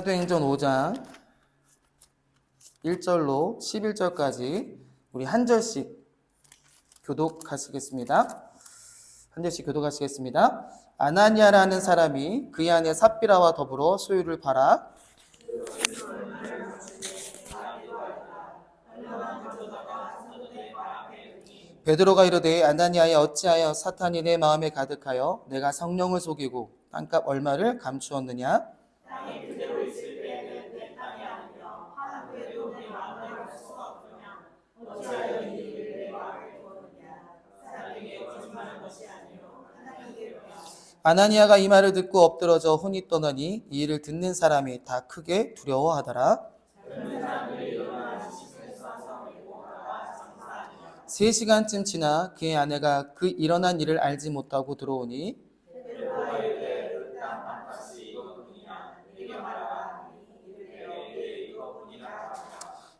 사도행전 5장 1절로 11절까지 우리 한 절씩 교독하시겠습니다. 한 절씩 교독하시겠습니다. 아나니아라는 사람이 그의 아내 삽비라와 더불어 소유를 팔아 베드로가 이르되 아나니아야 어찌하여 사탄이 내 마음에 가득하여 내가 성령을 속이고 땅값 얼마를 감추었느냐? 아나니아가 이 말을 듣고 엎드러져 혼이 떠나니 이 일을 듣는 사람이 다 크게 두려워하더라. 3시간쯤 지나 그의 아내가 그 일어난 일을 알지 못하고 들어오니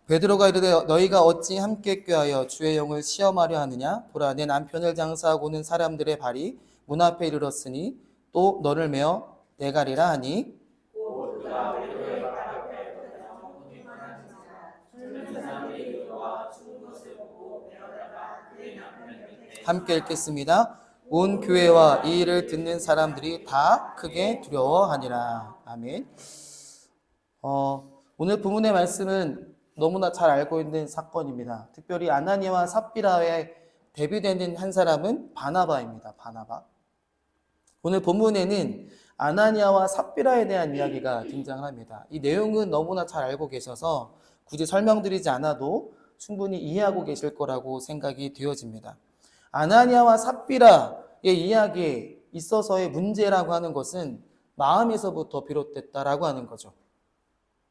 베드로가 이르되 너희가 어찌 함께 꾀하여 주의 영을 시험하려 하느냐? 보라 내 남편을 장사하고 오는 사람들의 발이 문 앞에 이르렀으니 또 너를 메어 내가리라 하니 함께 읽겠습니다. 온 교회와 이 일을 듣는 사람들이 다 크게 두려워하니라. 아멘. 오늘 본문의 말씀은 너무나 잘 알고 있는 사건입니다. 특별히 아나니아와 삽비라에 대비되는 한 사람은 바나바입니다. 바나바. 오늘 본문에는 아나니아와 삽비라에 대한 이야기가 등장합니다. 이 내용은 너무나 잘 알고 계셔서 굳이 설명드리지 않아도 충분히 이해하고 계실 거라고 생각이 되어집니다. 아나니아와 삽비라의 이야기에 있어서의 문제라고 하는 것은 마음에서부터 비롯됐다라고 하는 거죠.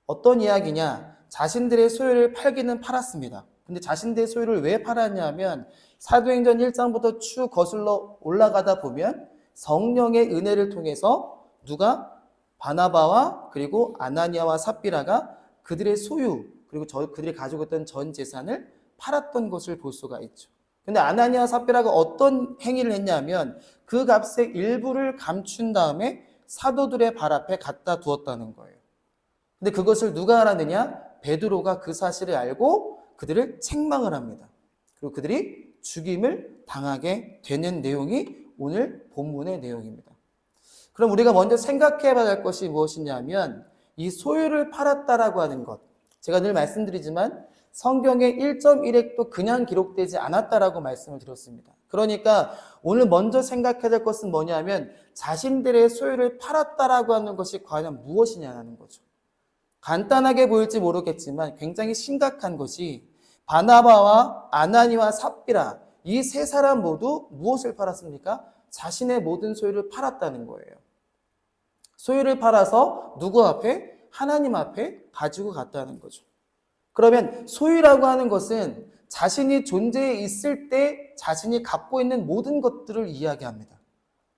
어떤 이야기냐? 자신들의 소유를 팔기는 팔았습니다. 근데 자신들의 소유를 왜 팔았냐면 사도행전 1장부터 쭉 거슬러 올라가다 보면 성령의 은혜를 통해서 누가 바나바와 그리고 아나니아와 삽비라가 그들의 소유 그리고 그들이 가지고 있던 전 재산을 팔았던 것을 볼 수가 있죠. 근데 아나니아와 삽비라가 어떤 행위를 했냐면 그 값의 일부를 감춘 다음에 사도들의 발 앞에 갖다 두었다는 거예요. 근데 그것을 누가 알았느냐? 베드로가 그 사실을 알고 그들을 책망을 합니다. 그리고 그들이 죽임을 당하게 되는 내용이 오늘 본문의 내용입니다. 그럼 우리가 먼저 생각해 봐야 할 것이 무엇이냐면 이 소유를 팔았다라고 하는 것. 제가 늘 말씀드리지만 성경에 1.1획도 그냥 기록되지 않았다라고 말씀을 드렸습니다. 그러니까 오늘 먼저 생각해야 될 것은 뭐냐면 자신들의 소유를 팔았다라고 하는 것이 과연 무엇이냐는 거죠. 간단하게 보일지 모르겠지만 굉장히 심각한 것이 바나바와 아나니와 삽비라 이 세 사람 모두 무엇을 팔았습니까? 자신의 모든 소유를 팔았다는 거예요. 소유를 팔아서 누구 앞에? 하나님 앞에 가지고 갔다는 거죠. 그러면 소유라고 하는 것은 자신이 존재해 있을 때 자신이 갖고 있는 모든 것들을 이야기합니다.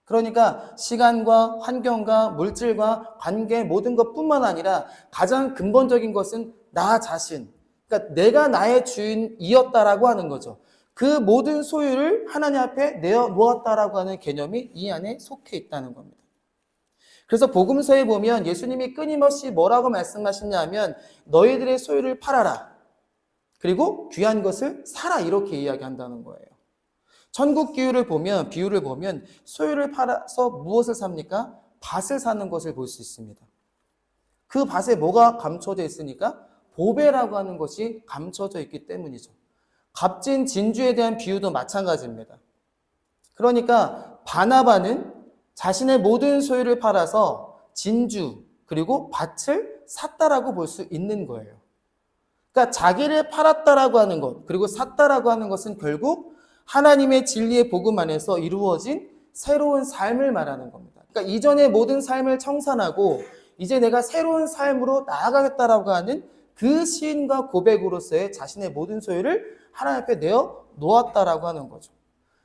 그러니까 시간과 환경과 물질과 관계 모든 것뿐만 아니라 가장 근본적인 것은 나 자신, 그러니까 내가 나의 주인이었다라고 하는 거죠. 그 모든 소유를 하나님 앞에 내어 놓았다라고 하는 개념이 이 안에 속해 있다는 겁니다. 그래서 복음서에 보면 예수님이 끊임없이 뭐라고 말씀하시냐면 너희들의 소유를 팔아라. 그리고 귀한 것을 사라 이렇게 이야기한다는 거예요. 천국 비유를 보면 소유를 팔아서 무엇을 삽니까? 밭을 사는 것을 볼 수 있습니다. 그 밭에 뭐가 감춰져 있으니까? 보배라고 하는 것이 감춰져 있기 때문이죠. 값진 진주에 대한 비유도 마찬가지입니다. 그러니까 바나바는 자신의 모든 소유를 팔아서 진주 그리고 밭을 샀다라고 볼 수 있는 거예요. 그러니까 자기를 팔았다라고 하는 것 그리고 샀다라고 하는 것은 결국 하나님의 진리의 복음 안에서 이루어진 새로운 삶을 말하는 겁니다. 그러니까 이전의 모든 삶을 청산하고 이제 내가 새로운 삶으로 나아가겠다라고 하는 그 시인과 고백으로서의 자신의 모든 소유를 하나님 앞에 내어 놓았다라고 하는 거죠.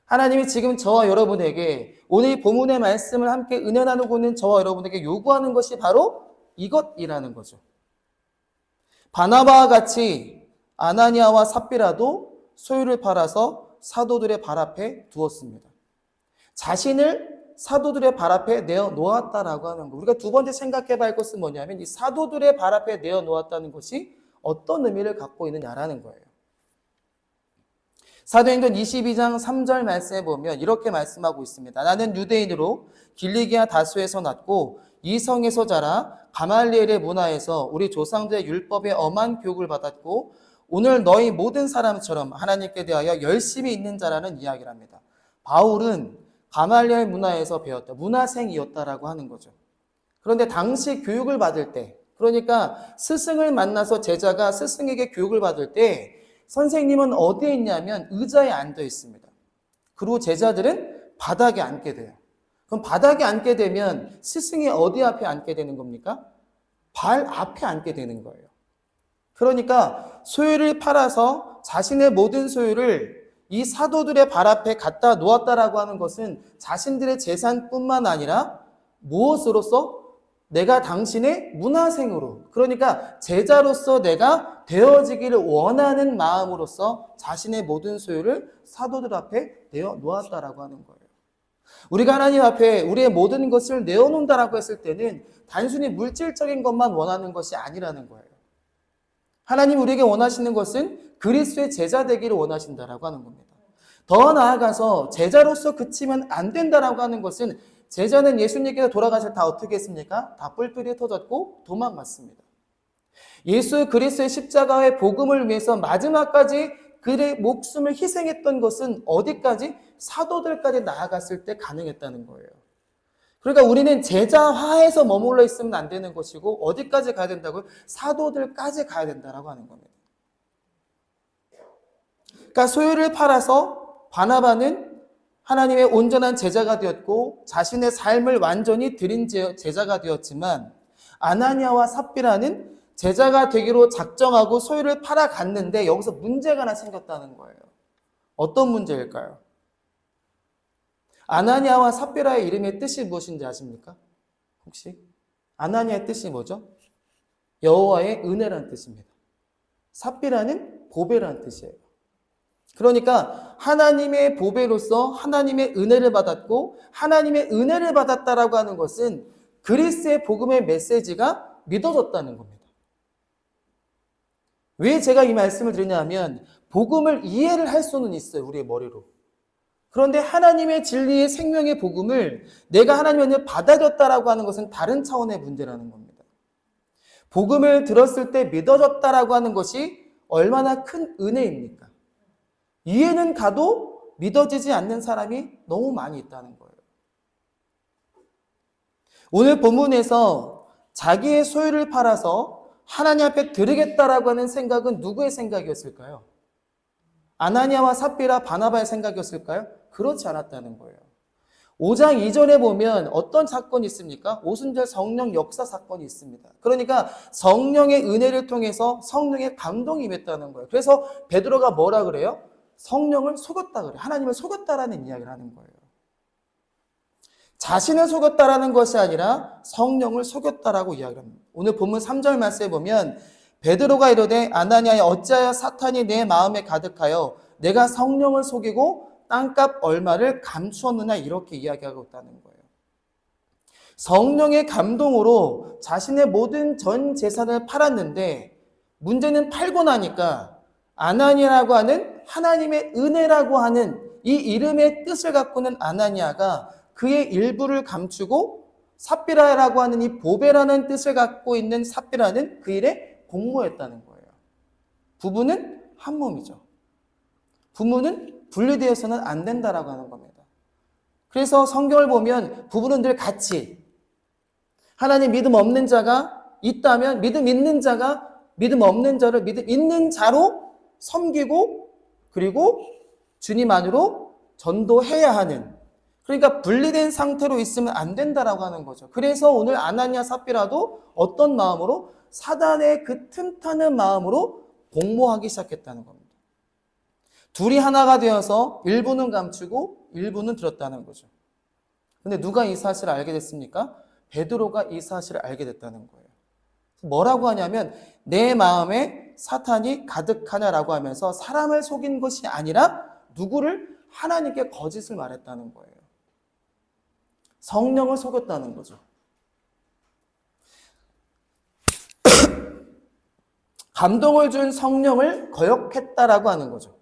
하나님이 지금 저와 여러분에게 오늘 본문의 말씀을 함께 은혜 나누고 있는 저와 여러분에게 요구하는 것이 바로 이것이라는 거죠. 바나바와 같이 아나니아와 삽비라도 소유를 팔아서 사도들의 발 앞에 두었습니다. 자신을 사도들의 발 앞에 내어 놓았다라고 하는 거. 우리가 두 번째 생각해 볼 것은 뭐냐면 이 사도들의 발 앞에 내어 놓았다는 것이 어떤 의미를 갖고 있느냐라는 거예요. 사도행전 22장 3절 말씀에 보면 이렇게 말씀하고 있습니다. 나는 유대인으로 길리기아 다수에서 났고 이 성에서 자라 가말리엘의 문화에서 우리 조상들의 율법에 엄한 교육을 받았고 오늘 너희 모든 사람처럼 하나님께 대하여 열심히 있는 자라는 이야기를 합니다. 바울은 가말리엘 문화에서 배웠다. 문화생이었다라고 하는 거죠. 그런데 당시 교육을 받을 때, 그러니까 스승을 만나서 제자가 스승에게 교육을 받을 때 선생님은 어디에 있냐면 의자에 앉아 있습니다. 그리고 제자들은 바닥에 앉게 돼요. 그럼 바닥에 앉게 되면 스승이 어디 앞에 앉게 되는 겁니까? 발 앞에 앉게 되는 거예요. 그러니까 소유를 팔아서 자신의 모든 소유를 이 사도들의 발 앞에 갖다 놓았다라고 하는 것은 자신들의 재산뿐만 아니라 무엇으로서? 내가 당신의 문화생으로, 그러니까 제자로서 내가 되어지기를 원하는 마음으로서 자신의 모든 소유를 사도들 앞에 내어 놓았다라고 하는 거예요. 우리가 하나님 앞에 우리의 모든 것을 내어놓는다라고 했을 때는 단순히 물질적인 것만 원하는 것이 아니라는 거예요. 하나님 우리에게 원하시는 것은 그리스도의 제자 되기를 원하신다라고 하는 겁니다. 더 나아가서 제자로서 그치면 안 된다라고 하는 것은 제자는 예수님께서 돌아가실 때 다 어떻게 했습니까? 다 뿔뿔이 터졌고 도망갔습니다. 예수 그리스도의 십자가의 복음을 위해서 마지막까지 그의 목숨을 희생했던 것은 어디까지? 사도들까지 나아갔을 때 가능했다는 거예요. 그러니까 우리는 제자화에서 머물러 있으면 안 되는 것이고 어디까지 가야 된다고요? 사도들까지 가야 된다라고 하는 겁니다. 그러니까 소유를 팔아서 바나바는 하나님의 온전한 제자가 되었고 자신의 삶을 완전히 드린 제자가 되었지만 아나니아와 삽비라는 제자가 되기로 작정하고 소유를 팔아갔는데 여기서 문제가 하나 생겼다는 거예요. 어떤 문제일까요? 아나니아와 삽비라의 이름의 뜻이 무엇인지 아십니까? 혹시? 아나니아의 뜻이 뭐죠? 여호와의 은혜라는 뜻입니다. 삽비라는 보배라는 뜻이에요. 그러니까 하나님의 보배로서 하나님의 은혜를 받았고 하나님의 은혜를 받았다라고 하는 것은 그리스도의 복음의 메시지가 믿어졌다는 겁니다. 왜 제가 이 말씀을 드리냐면 복음을 이해를 할 수는 있어요. 우리의 머리로. 그런데 하나님의 진리의 생명의 복음을 내가 하나님의 은혜를 받아줬다라고 하는 것은 다른 차원의 문제라는 겁니다. 복음을 들었을 때 믿어졌다라고 하는 것이 얼마나 큰 은혜입니까? 이해는 가도 믿어지지 않는 사람이 너무 많이 있다는 거예요. 오늘 본문에서 자기의 소유를 팔아서 하나님 앞에 드리겠다라고 하는 생각은 누구의 생각이었을까요? 아나니아와 삽비라 바나바의 생각이었을까요? 그렇지 않았다는 거예요. 5장 이전에 보면 어떤 사건이 있습니까? 오순절 성령 역사 사건이 있습니다. 그러니까 성령의 은혜를 통해서 성령의 감동이 임했다는 거예요. 그래서 베드로가 뭐라 그래요? 성령을 속였다 그래요. 하나님을 속였다라는 이야기를 하는 거예요. 자신을 속였다라는 것이 아니라 성령을 속였다라고 이야기를 합니다. 오늘 본문 3절 말씀에 보면 베드로가 이르되 아나니아여 어찌하여 사탄이 내 마음에 가득하여 내가 성령을 속이고 땅값 얼마를 감추었느냐 이렇게 이야기하고 있다는 거예요. 성령의 감동으로 자신의 모든 전 재산을 팔았는데 문제는 팔고 나니까 아나니아라고 하는 하나님의 은혜라고 하는 이 이름의 뜻을 갖고는 아나니아가 그의 일부를 감추고 삽비라라고 하는 이 보배라는 뜻을 갖고 있는 삽비라는 그 일에 공모했다는 거예요. 부부는 한 몸이죠. 부부는 분리되어서는 안 된다라고 하는 겁니다. 그래서 성경을 보면 부부는 늘 같이 하나님 믿음 없는 자가 있다면 믿음 있는 자가 믿음 없는 자를 믿음 있는 자로 섬기고 그리고 주님 안으로 전도해야 하는, 그러니까 분리된 상태로 있으면 안 된다라고 하는 거죠. 그래서 오늘 아나니아 삽비라도 어떤 마음으로? 사단의 그 틈타는 마음으로 공모하기 시작했다는 겁니다. 둘이 하나가 되어서 일부는 감추고 일부는 들었다는 거죠. 근데 누가 이 사실을 알게 됐습니까? 베드로가 이 사실을 알게 됐다는 거예요. 뭐라고 하냐면 내 마음에 사탄이 가득하냐라고 하면서 사람을 속인 것이 아니라 누구를? 하나님께 거짓을 말했다는 거예요. 성령을 속였다는 거죠. 감동을 준 성령을 거역했다라고 하는 거죠.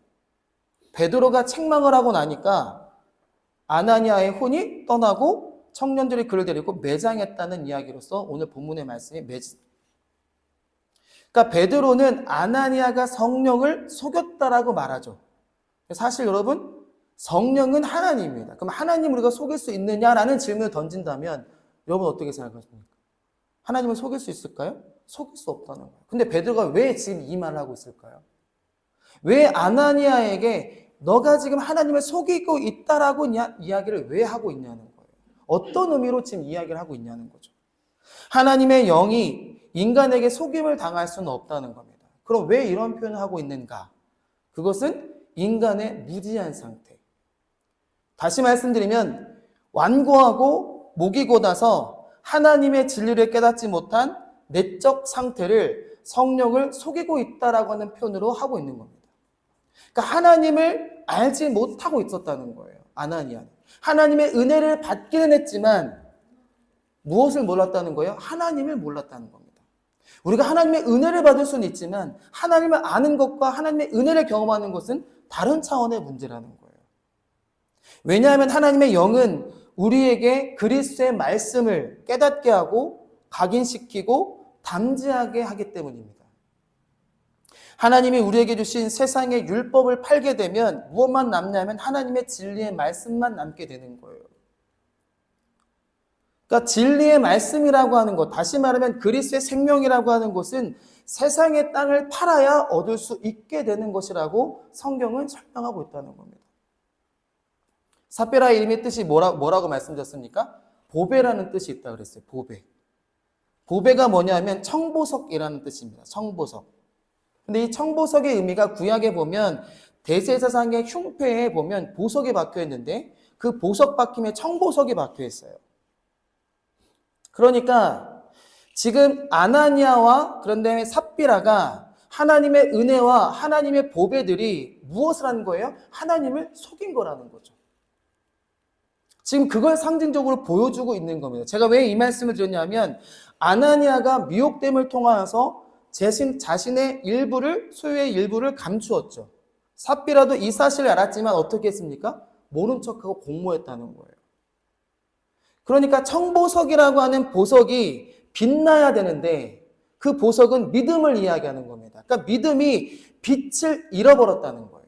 베드로가 책망을 하고 나니까 아나니아의 혼이 떠나고 청년들이 그를 데리고 매장했다는 이야기로서 오늘 본문의 말씀이 그러니까 베드로는 아나니아가 성령을 속였다라고 말하죠. 사실 여러분, 성령은 하나님입니다. 그럼 하나님을 우리가 속일 수 있느냐라는 질문을 던진다면 여러분 어떻게 생각하십니까? 하나님을 속일 수 있을까요? 속일 수 없다는 거예요. 근데 베드로가 왜 지금 이 말을 하고 있을까요? 왜 아나니아에게 너가 지금 하나님을 속이고 있다라고 이야기를 왜 하고 있냐는 거예요. 어떤 의미로 지금 이야기를 하고 있냐는 거죠. 하나님의 영이 인간에게 속임을 당할 수는 없다는 겁니다. 그럼 왜 이런 표현을 하고 있는가? 그것은 인간의 무지한 상태. 다시 말씀드리면 완고하고 목이 곧아서 하나님의 진리를 깨닫지 못한 내적 상태를 성령을 속이고 있다라고 하는 표현으로 하고 있는 겁니다. 그러니까 하나님을 알지 못하고 있었다는 거예요. 아나니아는. 하나님의 은혜를 받기는 했지만 무엇을 몰랐다는 거예요? 하나님을 몰랐다는 겁니다. 우리가 하나님의 은혜를 받을 수는 있지만 하나님을 아는 것과 하나님의 은혜를 경험하는 것은 다른 차원의 문제라는 거예요. 왜냐하면 하나님의 영은 우리에게 그리스도의 말씀을 깨닫게 하고 각인시키고 담지하게 하기 때문입니다. 하나님이 우리에게 주신 세상의 율법을 팔게 되면 무엇만 남냐면 하나님의 진리의 말씀만 남게 되는 거예요. 그러니까 진리의 말씀이라고 하는 것, 다시 말하면 그리스도의 생명이라고 하는 것은 세상의 땅을 팔아야 얻을 수 있게 되는 것이라고 성경은 설명하고 있다는 겁니다. 삽비라의 이름의 뜻이 뭐라고 말씀드렸습니까? 보배라는 뜻이 있다 그랬어요. 보배. 보배가 뭐냐면 청보석이라는 뜻입니다. 청보석. 근데 이 청보석의 의미가 구약에 보면 대제사장의 흉패에 보면 보석이 박혀 있는데 그 보석 박힘에 청보석이 박혀 있어요. 그러니까 지금 아나니아와 그런 다음에 삽비라가 하나님의 은혜와 하나님의 보배들이 무엇을 한 거예요? 하나님을 속인 거라는 거죠. 지금 그걸 상징적으로 보여주고 있는 겁니다. 제가 왜 이 말씀을 드렸냐면 아나니아가 미혹됨을 통하여서 자신의 일부를, 소유의 일부를 감추었죠. 삽비라도 이 사실을 알았지만 어떻게 했습니까? 모른 척하고 공모했다는 거예요. 그러니까 청보석이라고 하는 보석이 빛나야 되는데 그 보석은 믿음을 이야기하는 겁니다. 그러니까 믿음이 빛을 잃어버렸다는 거예요.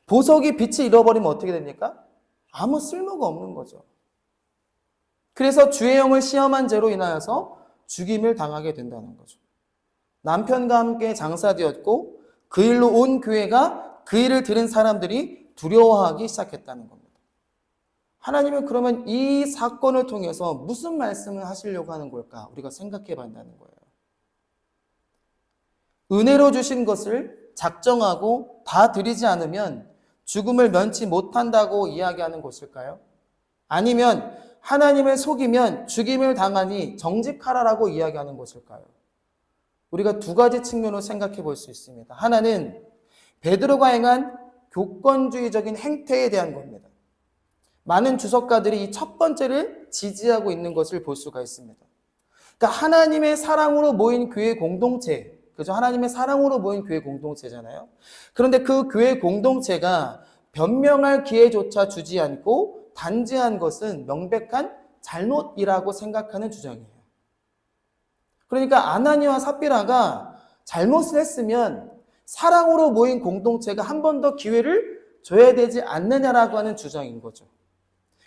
보석이 빛을 잃어버리면 어떻게 됩니까? 아무 쓸모가 없는 거죠. 그래서 주의 영을 시험한 죄로 인하여서 죽임을 당하게 된다는 거죠. 남편과 함께 장사되었고 그 일로 온 교회가 그 일을 들은 사람들이 두려워하기 시작했다는 겁니다. 하나님은 그러면 이 사건을 통해서 무슨 말씀을 하시려고 하는 걸까? 우리가 생각해 봐야 한다는 거예요. 은혜로 주신 것을 작정하고 다 드리지 않으면 죽음을 면치 못한다고 이야기하는 것일까요? 아니면 하나님을 속이면 죽임을 당하니 정직하라라고 이야기하는 것일까요? 우리가 두 가지 측면으로 생각해 볼 수 있습니다. 하나는 베드로가 행한 교권주의적인 행태에 대한 겁니다. 많은 주석가들이 이 첫 번째를 지지하고 있는 것을 볼 수가 있습니다. 그러니까 하나님의 사랑으로 모인 교회 공동체, 그죠? 하나님의 사랑으로 모인 교회 공동체잖아요. 그런데 그 교회 공동체가 변명할 기회조차 주지 않고 단죄한 것은 명백한 잘못이라고 생각하는 주장이에요. 그러니까 아나니아와 삽비라가 잘못을 했으면 사랑으로 모인 공동체가 한 번 더 기회를 줘야 되지 않느냐라고 하는 주장인 거죠.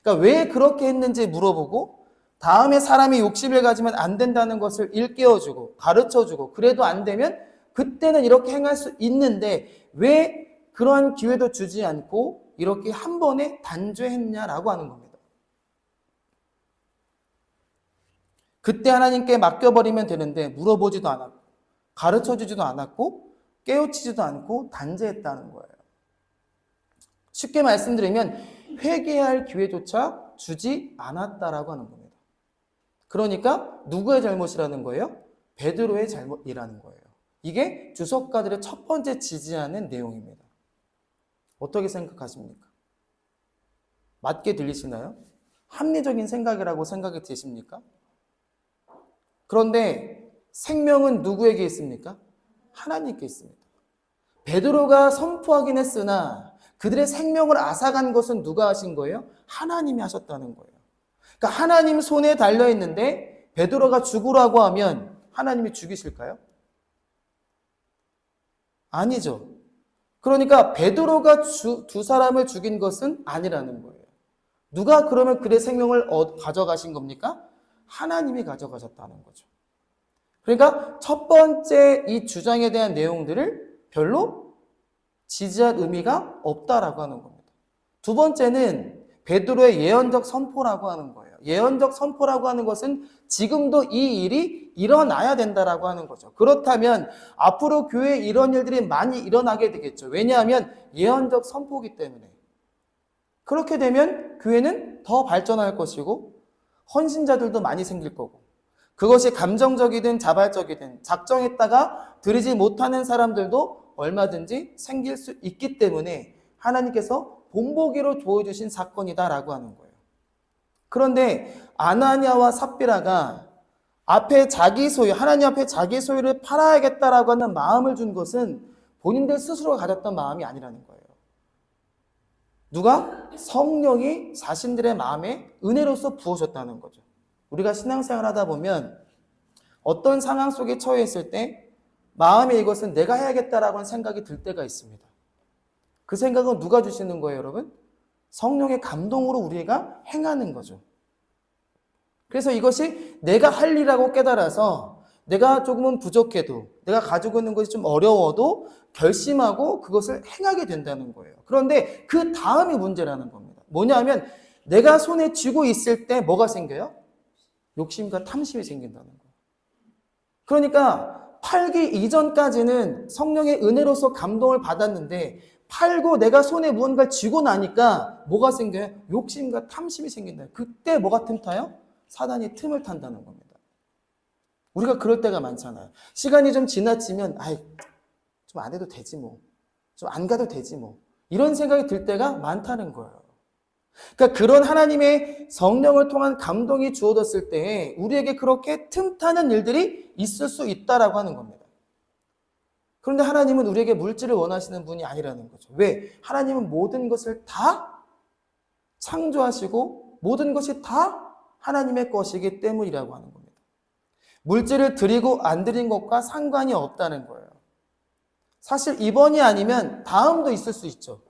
그러니까 왜 그렇게 했는지 물어보고 다음에 사람이 욕심을 가지면 안 된다는 것을 일깨워주고 가르쳐주고 그래도 안 되면 그때는 이렇게 행할 수 있는데 왜 그러한 기회도 주지 않고 이렇게 한 번에 단죄했냐라고 하는 겁니다. 그때 하나님께 맡겨버리면 되는데 물어보지도 않았고 가르쳐주지도 않았고 깨우치지도 않고 단죄했다는 거예요. 쉽게 말씀드리면 회개할 기회조차 주지 않았다라고 하는 겁니다. 그러니까 누구의 잘못이라는 거예요? 베드로의 잘못이라는 거예요. 이게 주석가들의 첫 번째 지지하는 내용입니다. 어떻게 생각하십니까? 맞게 들리시나요? 합리적인 생각이라고 생각이 드십니까? 그런데 생명은 누구에게 있습니까? 하나님께 있습니다. 베드로가 선포하긴 했으나 그들의 생명을 앗아간 것은 누가 하신 거예요? 하나님이 하셨다는 거예요. 그러니까 하나님 손에 달려 있는데 베드로가 죽으라고 하면 하나님이 죽이실까요? 아니죠. 그러니까 베드로가 두 사람을 죽인 것은 아니라는 거예요. 누가 그러면 그의 생명을 가져가신 겁니까? 하나님이 가져가셨다는 거죠. 그러니까 첫 번째 이 주장에 대한 내용들을 별로 지지할 의미가 없다라고 하는 겁니다. 두 번째는 베드로의 예언적 선포라고 하는 거예요. 예언적 선포라고 하는 것은 지금도 이 일이 일어나야 된다라고 하는 거죠. 그렇다면 앞으로 교회에 이런 일들이 많이 일어나게 되겠죠. 왜냐하면 예언적 선포이기 때문에. 그렇게 되면 교회는 더 발전할 것이고 헌신자들도 많이 생길 거고 그것이 감정적이든 자발적이든 작정했다가 드리지 못하는 사람들도 얼마든지 생길 수 있기 때문에 하나님께서 본보기로 보여주신 사건이다라고 하는 거예요. 그런데 아나니아와 삽비라가 앞에 자기 소유, 하나님 앞에 자기 소유를 팔아야겠다라고 하는 마음을 준 것은 본인들 스스로가 가졌던 마음이 아니라는 거예요. 누가? 성령이 자신들의 마음에 은혜로서 부어줬다는 거죠. 우리가 신앙생활 하다 보면 어떤 상황 속에 처해 있을 때 마음에 이것은 내가 해야겠다라고 하는 생각이 들 때가 있습니다. 그 생각은 누가 주시는 거예요, 여러분? 성령의 감동으로 우리가 행하는 거죠. 그래서 이것이 내가 할 일이라고 깨달아서 내가 조금은 부족해도 내가 가지고 있는 것이 좀 어려워도 결심하고 그것을 행하게 된다는 거예요. 그런데 그 다음이 문제라는 겁니다. 뭐냐면 내가 손에 쥐고 있을 때 뭐가 생겨요? 욕심과 탐심이 생긴다는 거예요. 그러니까 팔기 이전까지는 성령의 은혜로서 감동을 받았는데 팔고 내가 손에 무언가를 쥐고 나니까 뭐가 생겨요? 욕심과 탐심이 생긴다. 그때 뭐가 틈타요? 사단이 틈을 탄다는 겁니다. 우리가 그럴 때가 많잖아요. 시간이 좀 지나치면 좀 안 해도 되지 뭐. 좀 안 가도 되지 뭐. 이런 생각이 들 때가 많다는 거예요. 그러니까 그런 하나님의 성령을 통한 감동이 주어졌을 때 우리에게 그렇게 틈타는 일들이 있을 수 있다라고 하는 겁니다. 그런데 하나님은 우리에게 물질을 원하시는 분이 아니라는 거죠. 왜? 하나님은 모든 것을 다 창조하시고 모든 것이 다 하나님의 것이기 때문이라고 하는 겁니다. 물질을 드리고 안 드린 것과 상관이 없다는 거예요. 사실 이번이 아니면 다음도 있을 수 있죠.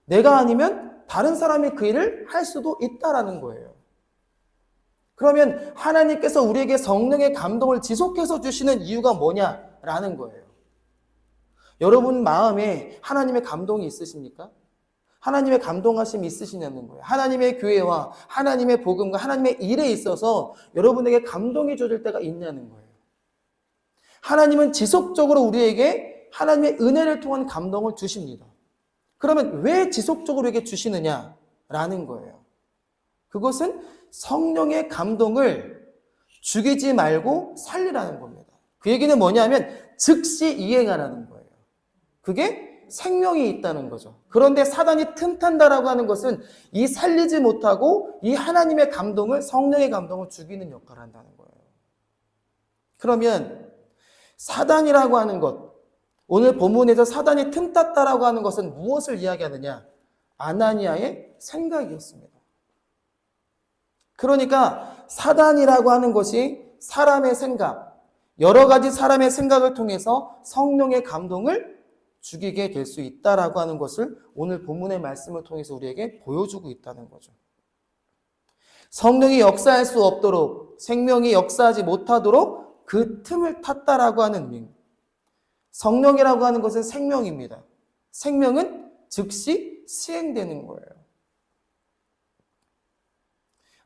내가 아니면 다른 사람이 그 일을 할 수도 있다라는 거예요. 그러면 하나님께서 우리에게 성령의 감동을 지속해서 주시는 이유가 뭐냐라는 거예요. 여러분 마음에 하나님의 감동이 있으십니까? 하나님의 감동하심이 있으시냐는 거예요. 하나님의 교회와 하나님의 복음과 하나님의 일에 있어서 여러분에게 감동이 주어질 때가 있냐는 거예요. 하나님은 지속적으로 우리에게 하나님의 은혜를 통한 감동을 주십니다. 그러면 왜 지속적으로 우리에게 주시느냐라는 거예요. 그것은 성령의 감동을 죽이지 말고 살리라는 겁니다. 그 얘기는 뭐냐면 즉시 이행하라는 거예요. 그게 생명이 있다는 거죠. 그런데 사단이 틈탄다라고 하는 것은 이 살리지 못하고 이 하나님의 감동을, 성령의 감동을 죽이는 역할을 한다는 거예요. 그러면 사단이라고 하는 것, 오늘 본문에서 사단이 틈탔다라고 하는 것은 무엇을 이야기하느냐? 아나니아의 생각이었습니다. 그러니까 사단이라고 하는 것이 사람의 생각, 여러 가지 사람의 생각을 통해서 성령의 감동을 죽이게 될 수 있다라고 하는 것을 오늘 본문의 말씀을 통해서 우리에게 보여주고 있다는 거죠. 성령이 역사할 수 없도록, 생명이 역사하지 못하도록 그 틈을 탔다라고 하는 의미. 성령이라고 하는 것은 생명입니다. 생명은 즉시 시행되는 거예요.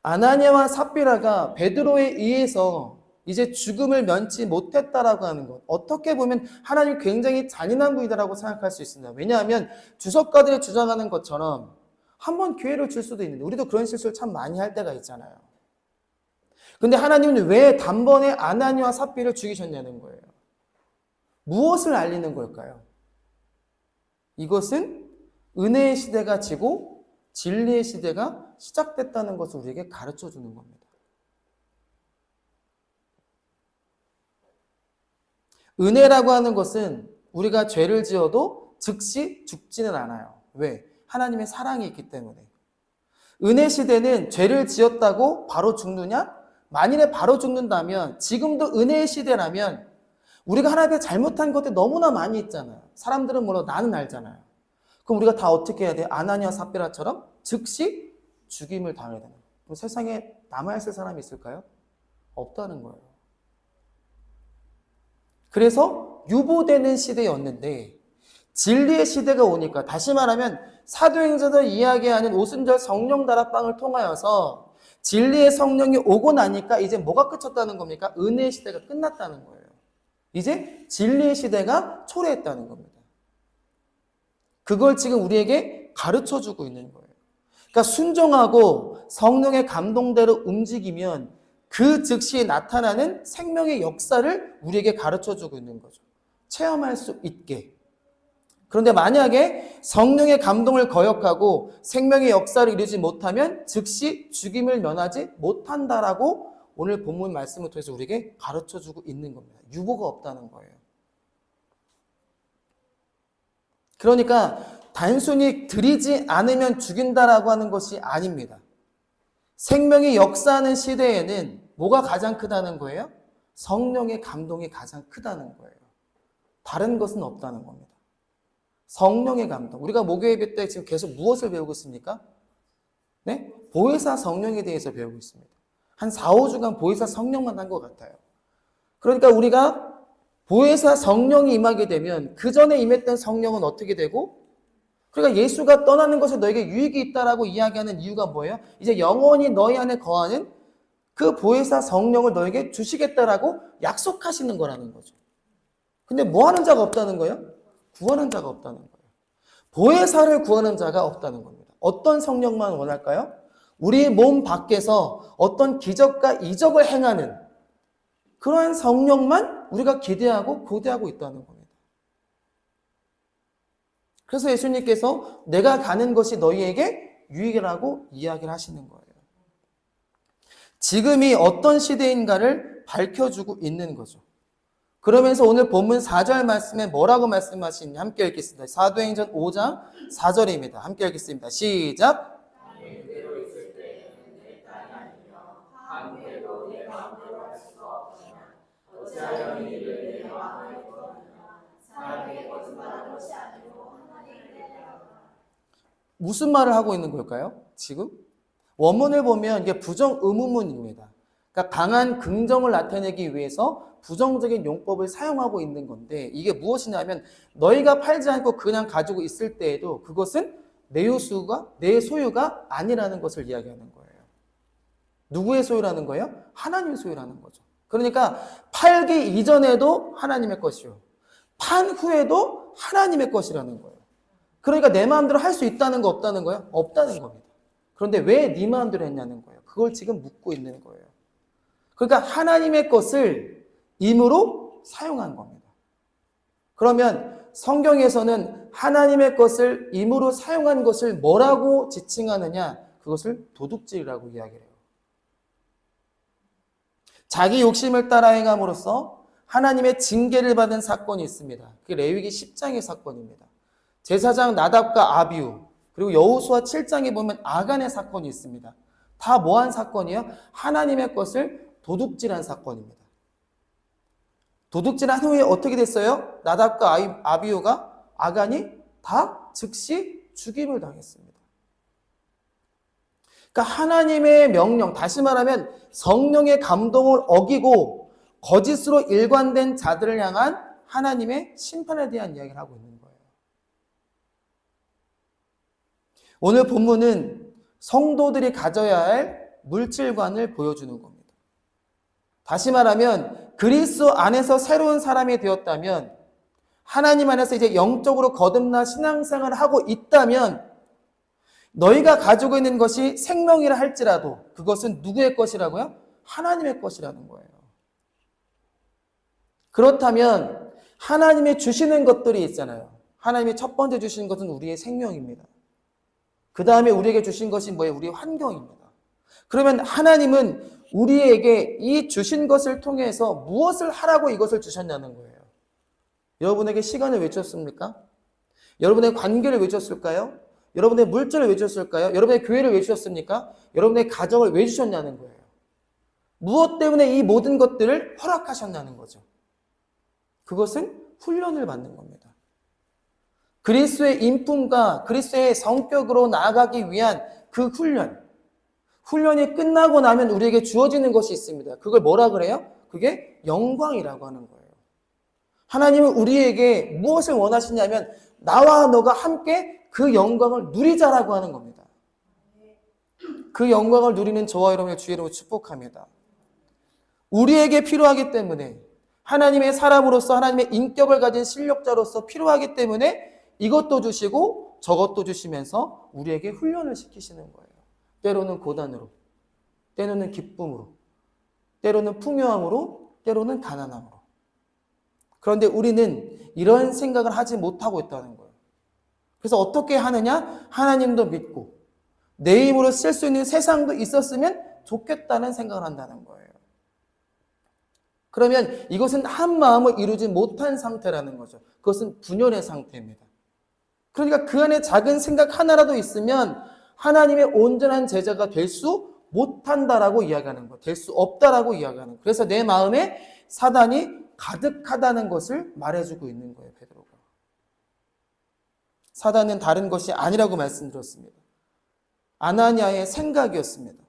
아나니아와 삽비라가 베드로에 의해서 이제 죽음을 면치 못했다라고 하는 것. 어떻게 보면 하나님 굉장히 잔인한 분이다라고 생각할 수 있습니다. 왜냐하면 주석가들이 주장하는 것처럼 한번 기회를 줄 수도 있는데 우리도 그런 실수를 참 많이 할 때가 있잖아요. 근데 하나님은 왜 단번에 아나니아와 삽비를 죽이셨냐는 거예요. 무엇을 알리는 걸까요? 이것은 은혜의 시대가 지고 진리의 시대가 시작됐다는 것을 우리에게 가르쳐 주는 겁니다. 은혜라고 하는 것은 우리가 죄를 지어도 즉시 죽지는 않아요. 왜? 하나님의 사랑이 있기 때문에. 은혜 시대는 죄를 지었다고 바로 죽느냐? 만일에 바로 죽는다면, 지금도 은혜의 시대라면 우리가 하나님께 잘못한 것들이 너무나 많이 있잖아요. 사람들은 몰라도 나는 알잖아요. 그럼 우리가 다 어떻게 해야 돼요? 아나니아 삽비라처럼 즉시 죽임을 당해야 되는 거예요. 그럼 세상에 남아있을 사람이 있을까요? 없다는 거예요. 그래서 유보되는 시대였는데 진리의 시대가 오니까, 다시 말하면 사도행전에서 이야기하는 오순절 성령 다락방을 통하여서 진리의 성령이 오고 나니까 이제 뭐가 끝쳤다는 겁니까? 은혜의 시대가 끝났다는 거예요. 이제 진리의 시대가 초래했다는 겁니다. 그걸 지금 우리에게 가르쳐주고 있는 거예요. 그러니까 순종하고 성령의 감동대로 움직이면 그 즉시 나타나는 생명의 역사를 우리에게 가르쳐주고 있는 거죠. 체험할 수 있게. 그런데 만약에 성령의 감동을 거역하고 생명의 역사를 이루지 못하면 즉시 죽임을 면하지 못한다라고 오늘 본문 말씀을 통해서 우리에게 가르쳐주고 있는 겁니다. 유보가 없다는 거예요. 그러니까 단순히 드리지 않으면 죽인다라고 하는 것이 아닙니다. 생명이 역사하는 시대에는 뭐가 가장 크다는 거예요? 성령의 감동이 가장 크다는 거예요. 다른 것은 없다는 겁니다. 성령의 감동. 우리가 목요 예배 때 지금 계속 무엇을 배우고 있습니까? 네? 보혜사 성령에 대해서 배우고 있습니다. 한 4, 5주간 보혜사 성령만 한 것 같아요. 그러니까 우리가 보혜사 성령이 임하게 되면 그 전에 임했던 성령은 어떻게 되고, 그러니까 예수가 떠나는 것에 너에게 유익이 있다라고 이야기하는 이유가 뭐예요? 이제 영원히 너희 안에 거하는 그 보혜사 성령을 너에게 주시겠다라고 약속하시는 거라는 거죠. 근데 뭐 하는 자가 없다는 거예요? 구하는 자가 없다는 거예요. 보혜사를 구하는 자가 없다는 겁니다. 어떤 성령만 원할까요? 우리 몸 밖에서 어떤 기적과 이적을 행하는 그러한 성령만 우리가 기대하고 고대하고 있다는 겁니다. 그래서 예수님께서 내가 가는 것이 너희에게 유익이라고 이야기를 하시는 거예요. 지금이 어떤 시대인가를 밝혀주고 있는 거죠. 그러면서 오늘 본문 4절 말씀에 뭐라고 말씀하시는지 함께 읽겠습니다. 사도행전 5장 4절입니다. 함께 읽겠습니다. 시작! 무슨 말을 하고 있는 걸까요? 지금? 원문을 보면 이게 부정 의문문입니다. 그러니까 강한 긍정을 나타내기 위해서 부정적인 용법을 사용하고 있는 건데, 이게 무엇이냐면 너희가 팔지 않고 그냥 가지고 있을 때에도 그것은 내 소유가 아니라는 것을 이야기하는 거예요. 누구의 소유라는 거예요? 하나님의 소유라는 거죠. 그러니까 팔기 이전에도 하나님의 것이요, 판 후에도 하나님의 것이라는 거예요. 그러니까 내 마음대로 할 수 있다는 거 없다는 거예요? 없다는 겁니다. 그런데 왜 네 마음대로 했냐는 거예요. 그걸 지금 묻고 있는 거예요. 그러니까 하나님의 것을 임으로 사용한 겁니다. 그러면 성경에서는 하나님의 것을 임으로 사용한 것을 뭐라고 지칭하느냐? 그것을 도둑질이라고 이야기해요. 자기 욕심을 따라 행함으로써 하나님의 징계를 받은 사건이 있습니다. 그게 레위기 10장의 사건입니다. 제사장 나답과 아비후, 그리고 여호수아 7장에 보면 아간의 사건이 있습니다. 다 뭐한 사건이에요? 하나님의 것을 도둑질한 사건입니다. 도둑질한 후에 어떻게 됐어요? 나답과 아비후가, 아간이 다 즉시 죽임을 당했습니다. 그러니까 하나님의 명령, 다시 말하면 성령의 감동을 어기고 거짓으로 일관된 자들을 향한 하나님의 심판에 대한 이야기를 하고 있는 거예요. 오늘 본문은 성도들이 가져야 할 물질관을 보여주는 겁니다. 다시 말하면 그리스도 안에서 새로운 사람이 되었다면, 하나님 안에서 이제 영적으로 거듭나 신앙생활을 하고 있다면, 너희가 가지고 있는 것이 생명이라 할지라도 그것은 누구의 것이라고요? 하나님의 것이라는 거예요. 그렇다면 하나님이 주시는 것들이 있잖아요. 하나님이 첫 번째 주시는 것은 우리의 생명입니다. 그 다음에 우리에게 주신 것이 뭐예요? 우리의 환경입니다. 그러면 하나님은 우리에게 이 주신 것을 통해서 무엇을 하라고 이것을 주셨냐는 거예요. 여러분에게 시간을 왜 주셨습니까? 여러분의 관계를 왜 주셨을까요? 여러분의 물질을 왜 주셨을까요? 여러분의 교회를 왜 주셨습니까? 여러분의 가정을 왜 주셨냐는 거예요. 무엇 때문에 이 모든 것들을 허락하셨냐는 거죠. 그것은 훈련을 받는 겁니다. 그리스도의 인품과 그리스도의 성격으로 나아가기 위한 그 훈련이 끝나고 나면 우리에게 주어지는 것이 있습니다. 그걸 뭐라 그래요? 그게 영광이라고 하는 거예요. 하나님은 우리에게 무엇을 원하시냐면 나와 너가 함께 그 영광을 누리자라고 하는 겁니다. 그 영광을 누리는 저와 여러분의 주의 이름으로 축복합니다. 우리에게 필요하기 때문에 하나님의 사람으로서 하나님의 인격을 가진 실력자로서 필요하기 때문에 이것도 주시고 저것도 주시면서 우리에게 훈련을 시키시는 거예요. 때로는 고난으로, 때로는 기쁨으로, 때로는 풍요함으로, 때로는 가난함으로. 그런데 우리는 이런 생각을 하지 못하고 있다는 거예요. 그래서 어떻게 하느냐? 하나님도 믿고 내 힘으로 쓸 수 있는 세상도 있었으면 좋겠다는 생각을 한다는 거예요. 그러면 이것은 한 마음을 이루지 못한 상태라는 거죠. 그것은 분열의 상태입니다. 그러니까 그 안에 작은 생각 하나라도 있으면 하나님의 온전한 제자가 될 수 못한다라고 이야기하는 거예요. 될 수 없다라고 이야기하는 거예요. 그래서 내 마음에 사단이 가득하다는 것을 말해주고 있는 거예요, 베드로가. 사단은 다른 것이 아니라고 말씀드렸습니다. 아나니아의 생각이었습니다.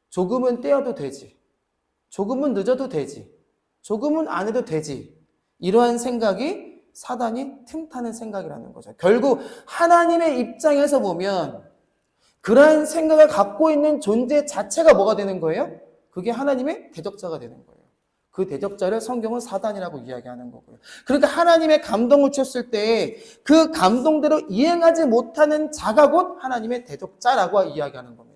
조금은 떼어도 되지. 조금은 늦어도 되지. 조금은 안 해도 되지. 이러한 생각이 사단이 틈타는 생각이라는 거죠. 결국 하나님의 입장에서 보면 그러한 생각을 갖고 있는 존재 자체가 뭐가 되는 거예요? 그게 하나님의 대적자가 되는 거예요. 그 대적자를 성경은 사단이라고 이야기하는 거고요. 그러니까 하나님의 감동을 줬을 때 그 감동대로 이행하지 못하는 자가 곧 하나님의 대적자라고 이야기하는 겁니다.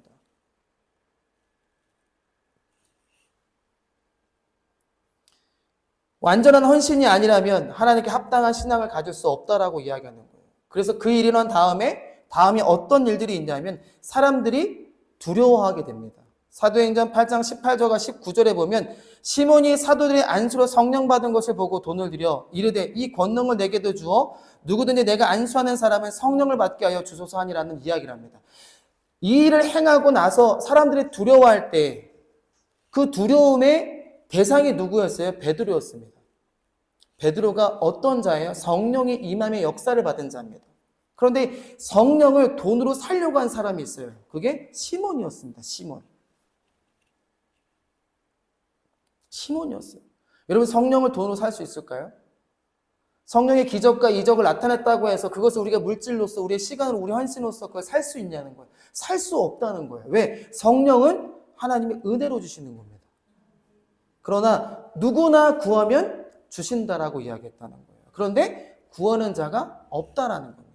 완전한 헌신이 아니라면 하나님께 합당한 신앙을 가질 수 없다라고 이야기하는 거예요. 그래서 그 일이 일어난 다음에 어떤 일들이 있냐면 사람들이 두려워하게 됩니다. 사도행전 8장 18절과 19절에 보면 시몬이 사도들의 안수로 성령 받은 것을 보고 돈을 들여 이르되 이 권능을 내게도 주어 누구든지 내가 안수하는 사람은 성령을 받게 하여 주소서 하니라는 이야기를 합니다. 이 일을 행하고 나서 사람들이 두려워할 때 그 두려움의 대상이 누구였어요? 베드로였습니다. 베드로가 어떤 자예요? 성령이 임함의 역사를 받은 자입니다. 그런데 성령을 돈으로 살려고 한 사람이 있어요. 그게 시몬이었습니다. 시몬이었어요. 여러분 성령을 돈으로 살 수 있을까요? 성령의 기적과 이적을 나타냈다고 해서 그것을 우리가 물질로서 우리의 시간으로 우리 헌신으로서 그걸 살 수 있냐는 거예요. 살 수 없다는 거예요. 왜? 성령은 하나님의 은혜로 주시는 겁니다. 그러나 누구나 구하면 주신다라고 이야기했다는 거예요. 그런데 구하는 자가 없다라는 겁니다.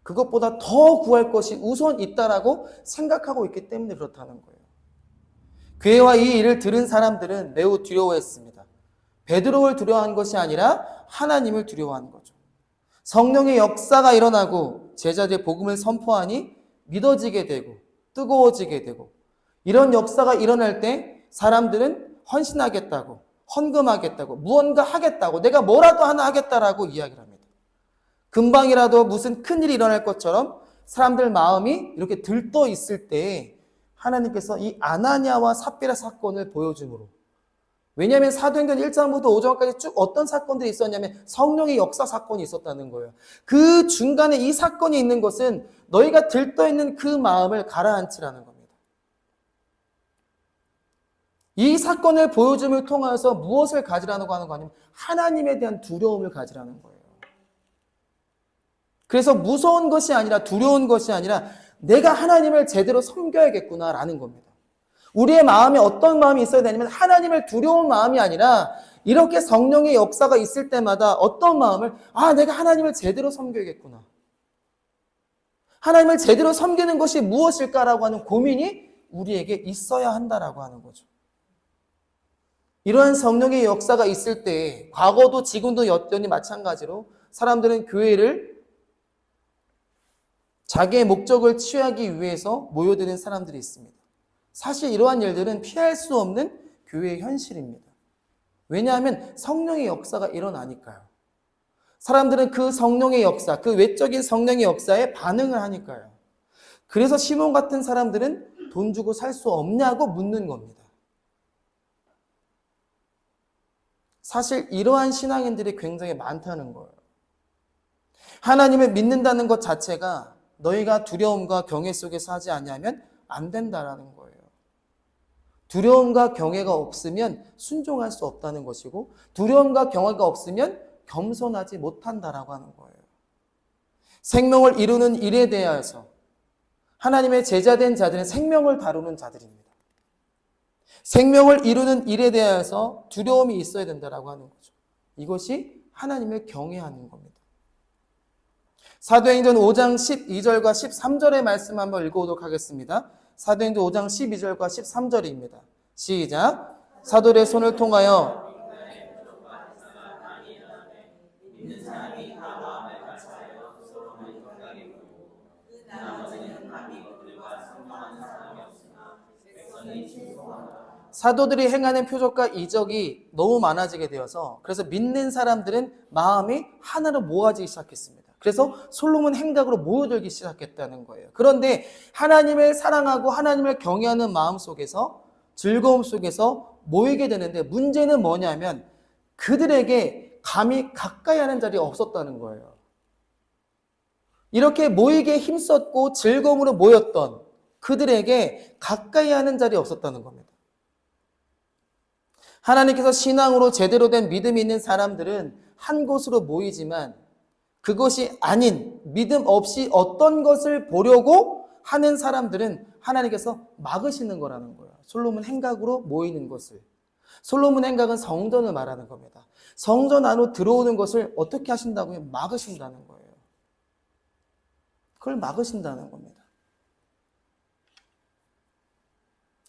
그것보다 더 구할 것이 우선 있다라고 생각하고 있기 때문에 그렇다는 거예요. 교회와 이 일을 들은 사람들은 매우 두려워했습니다. 베드로를 두려워한 것이 아니라 하나님을 두려워한 거죠. 성령의 역사가 일어나고 제자들의 복음을 선포하니 믿어지게 되고 뜨거워지게 되고 이런 역사가 일어날 때 사람들은 헌신하겠다고 헌금하겠다고 무언가 하겠다고 내가 뭐라도 하나 하겠다라고 이야기를 합니다. 금방이라도 무슨 큰일이 일어날 것처럼 사람들 마음이 이렇게 들떠 있을 때 하나님께서 이 아나니아와 삽비라 사건을 보여줌으로 왜냐하면 사도행전 1장부터 5장까지 쭉 어떤 사건들이 있었냐면 성령의 역사 사건이 있었다는 거예요. 그 중간에 이 사건이 있는 것은 너희가 들떠있는 그 마음을 가라앉히라는 겁니다. 이 사건을 보여줌을 통해서 무엇을 가지라고 하는 거 아니면 하나님에 대한 두려움을 가지라는 거예요. 그래서 무서운 것이 아니라 두려운 것이 아니라 내가 하나님을 제대로 섬겨야겠구나라는 겁니다. 우리의 마음에 어떤 마음이 있어야 되냐면 하나님을 두려운 마음이 아니라 이렇게 성령의 역사가 있을 때마다 어떤 마음을 내가 하나님을 제대로 섬겨야겠구나. 하나님을 제대로 섬기는 것이 무엇일까라고 하는 고민이 우리에게 있어야 한다라고 하는 거죠. 이러한 성령의 역사가 있을 때 과거도 지금도 여전히 마찬가지로 사람들은 교회를 자기의 목적을 취하기 위해서 모여드는 사람들이 있습니다. 사실 이러한 일들은 피할 수 없는 교회의 현실입니다. 왜냐하면 성령의 역사가 일어나니까요. 사람들은 그 성령의 역사, 그 외적인 성령의 역사에 반응을 하니까요. 그래서 시몬 같은 사람들은 돈 주고 살 수 없냐고 묻는 겁니다. 사실 이러한 신앙인들이 굉장히 많다는 거예요. 하나님을 믿는다는 것 자체가 너희가 두려움과 경외 속에서 하지 않으면 안 된다라는 거예요. 두려움과 경외가 없으면 순종할 수 없다는 것이고, 두려움과 경외가 없으면 겸손하지 못한다라고 하는 거예요. 생명을 이루는 일에 대하여서 하나님의 제자된 자들은 생명을 다루는 자들입니다. 생명을 이루는 일에 대하여서 두려움이 있어야 된다라고 하는 거죠. 이것이 하나님을 경외하는 겁니다. 사도행전 5장 12절과 13절의 말씀 한번 읽어보도록 하겠습니다. 사도행전 5장 12절과 13절입니다. 시작. 사도의 손을 통하여 사도들이 행하는 표적과 이적이 너무 많아지게 되어서 그래서 믿는 사람들은 마음이 하나로 모아지기 시작했습니다. 그래서 솔로몬 행각으로 모여들기 시작했다는 거예요. 그런데 하나님을 사랑하고 하나님을 경외하는 마음 속에서 즐거움 속에서 모이게 되는데 문제는 뭐냐면 그들에게 감히 가까이 하는 자리가 없었다는 거예요. 이렇게 모이기에 힘썼고 즐거움으로 모였던 그들에게 가까이 하는 자리가 없었다는 겁니다. 하나님께서 신앙으로 제대로 된 믿음이 있는 사람들은 한 곳으로 모이지만 그것이 아닌 믿음 없이 어떤 것을 보려고 하는 사람들은 하나님께서 막으시는 거라는 거예요. 솔로몬 행각으로 모이는 것을. 솔로몬 행각은 성전을 말하는 겁니다. 성전 안으로 들어오는 것을 어떻게 하신다고요? 막으신다는 거예요. 그걸 막으신다는 겁니다.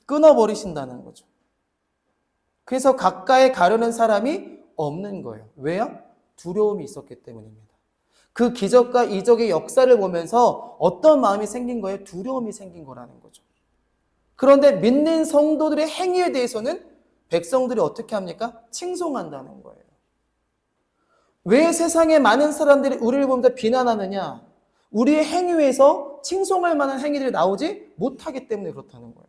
끊어버리신다는 거죠. 그래서 가까이 가려는 사람이 없는 거예요. 왜요? 두려움이 있었기 때문입니다. 그 기적과 이적의 역사를 보면서 어떤 마음이 생긴 거예요? 두려움이 생긴 거라는 거죠. 그런데 믿는 성도들의 행위에 대해서는 백성들이 어떻게 합니까? 칭송한다는 거예요. 왜 세상에 많은 사람들이 우리를 보면서 비난하느냐? 우리의 행위에서 칭송할 만한 행위들이 나오지 못하기 때문에 그렇다는 거예요.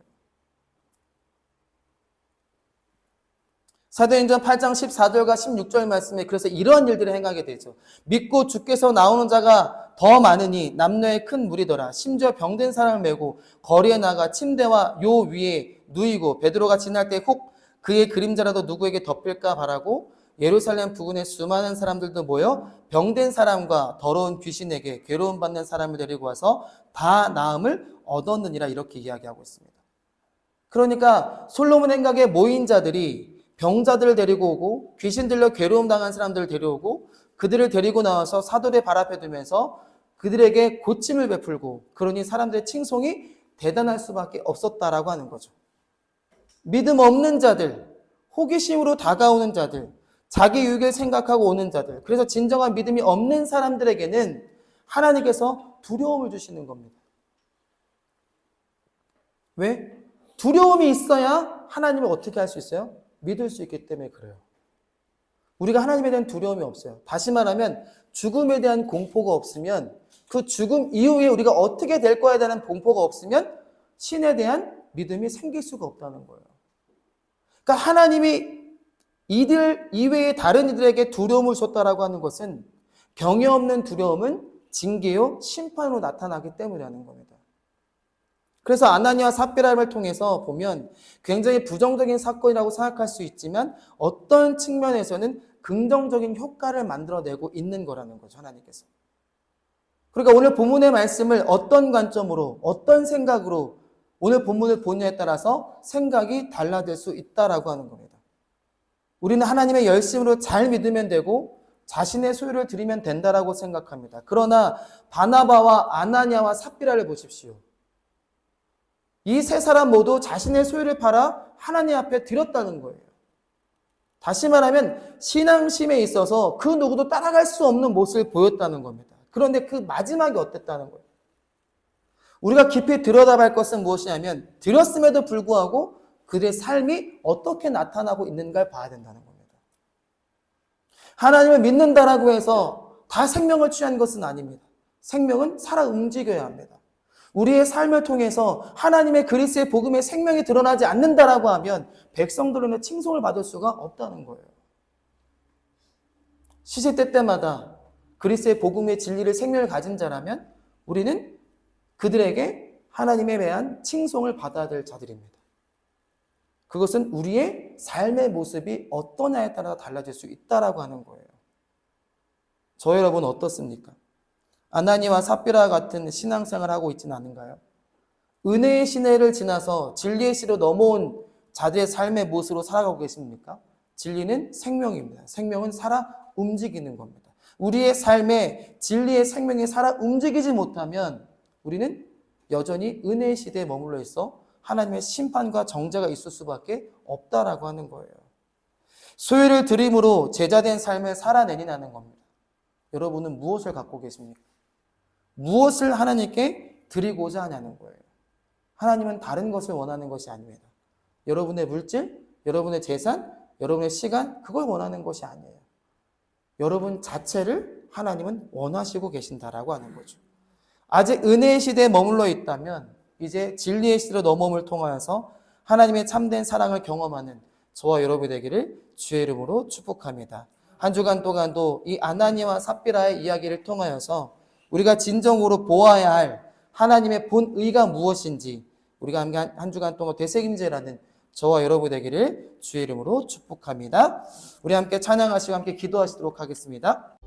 사도행전 8장 14절과 16절 말씀에 그래서 이러한 일들을 행하게 되죠. 믿고 주께서 나오는 자가 더 많으니 남녀의 큰 무리더라. 심지어 병든 사람을 메고 거리에 나가 침대와 요 위에 누이고 베드로가 지날 때 혹 그의 그림자라도 누구에게 덮일까 바라고 예루살렘 부근에 수많은 사람들도 모여 병든 사람과 더러운 귀신에게 괴로움 받는 사람을 데리고 와서 다 나음을 얻었느니라 이렇게 이야기하고 있습니다. 그러니까 솔로몬 행각에 모인 자들이 병자들을 데리고 오고 귀신 들려 괴로움 당한 사람들을 데려오고 그들을 데리고 나와서 사도의 발 앞에 두면서 그들에게 고침을 베풀고 그러니 사람들의 칭송이 대단할 수밖에 없었다라고 하는 거죠. 믿음 없는 자들, 호기심으로 다가오는 자들, 자기 유익을 생각하고 오는 자들, 그래서 진정한 믿음이 없는 사람들에게는 하나님께서 두려움을 주시는 겁니다. 왜? 두려움이 있어야 하나님을 어떻게 할 수 있어요? 믿을 수 있기 때문에 그래요. 우리가 하나님에 대한 두려움이 없어요. 다시 말하면 죽음에 대한 공포가 없으면 그 죽음 이후에 우리가 어떻게 될 거에 대한 공포가 없으면 신에 대한 믿음이 생길 수가 없다는 거예요. 그러니까 하나님이 이들 이외의 다른 이들에게 두려움을 줬다라고 하는 것은 경외 없는 두려움은 징계요 심판으로 나타나기 때문이라는 겁니다. 그래서 아나니아와 삽비라를 통해서 보면 굉장히 부정적인 사건이라고 생각할 수 있지만 어떤 측면에서는 긍정적인 효과를 만들어내고 있는 거라는 거죠, 하나님께서. 그러니까 오늘 본문의 말씀을 어떤 관점으로, 어떤 생각으로 오늘 본문을 보느냐에 따라서 생각이 달라질 수 있다라고 하는 겁니다. 우리는 하나님의 열심으로 잘 믿으면 되고 자신의 소유를 드리면 된다라고 생각합니다. 그러나 바나바와 아나니아와 삽비라를 보십시오. 이 세 사람 모두 자신의 소유를 팔아 하나님 앞에 드렸다는 거예요. 다시 말하면 신앙심에 있어서 그 누구도 따라갈 수 없는 모습을 보였다는 겁니다. 그런데 그 마지막이 어땠다는 거예요? 우리가 깊이 들여다볼 것은 무엇이냐면 들였음에도 불구하고 그들의 삶이 어떻게 나타나고 있는가를 봐야 된다는 겁니다. 하나님을 믿는다라고 해서 다 생명을 취한 것은 아닙니다. 생명은 살아 움직여야 합니다. 우리의 삶을 통해서 하나님의 그리스도의 복음의 생명이 드러나지 않는다라고 하면 백성들로는 칭송을 받을 수가 없다는 거예요. 시시때 때마다 그리스도의 복음의 진리를 생명을 가진 자라면 우리는 그들에게 하나님에 대한 칭송을 받아야 될 자들입니다. 그것은 우리의 삶의 모습이 어떠냐에 따라 달라질 수 있다라고 하는 거예요. 저 여러분 어떻습니까? 아나니와 삽비라와 같은 신앙생활을 하고 있지는 않은가요? 은혜의 시내를 지나서 진리의 시로 넘어온 자들의 삶의 모습으로 살아가고 계십니까? 진리는 생명입니다. 생명은 살아 움직이는 겁니다. 우리의 삶에 진리의 생명이 살아 움직이지 못하면 우리는 여전히 은혜의 시대에 머물러 있어 하나님의 심판과 정죄가 있을 수밖에 없다라고 하는 거예요. 소유를 드림으로 제자된 삶을 살아내니라는 겁니다. 여러분은 무엇을 갖고 계십니까? 무엇을 하나님께 드리고자 하냐는 거예요. 하나님은 다른 것을 원하는 것이 아닙니다. 여러분의 물질, 여러분의 재산, 여러분의 시간, 그걸 원하는 것이 아니에요. 여러분 자체를 하나님은 원하시고 계신다라고 하는 거죠. 아직 은혜의 시대에 머물러 있다면 이제 진리의 시대로 넘어옴을 통하여서 하나님의 참된 사랑을 경험하는 저와 여러분이 되기를 주의 이름으로 축복합니다. 한 주간 동안도 이 아나니와 삽비라의 이야기를 통하여서 우리가 진정으로 보아야 할 하나님의 본의가 무엇인지 우리가 한 주간 동안 되새김질하는 저와 여러분 되기를 주의 이름으로 축복합니다. 우리 함께 찬양하시고 함께 기도하시도록 하겠습니다.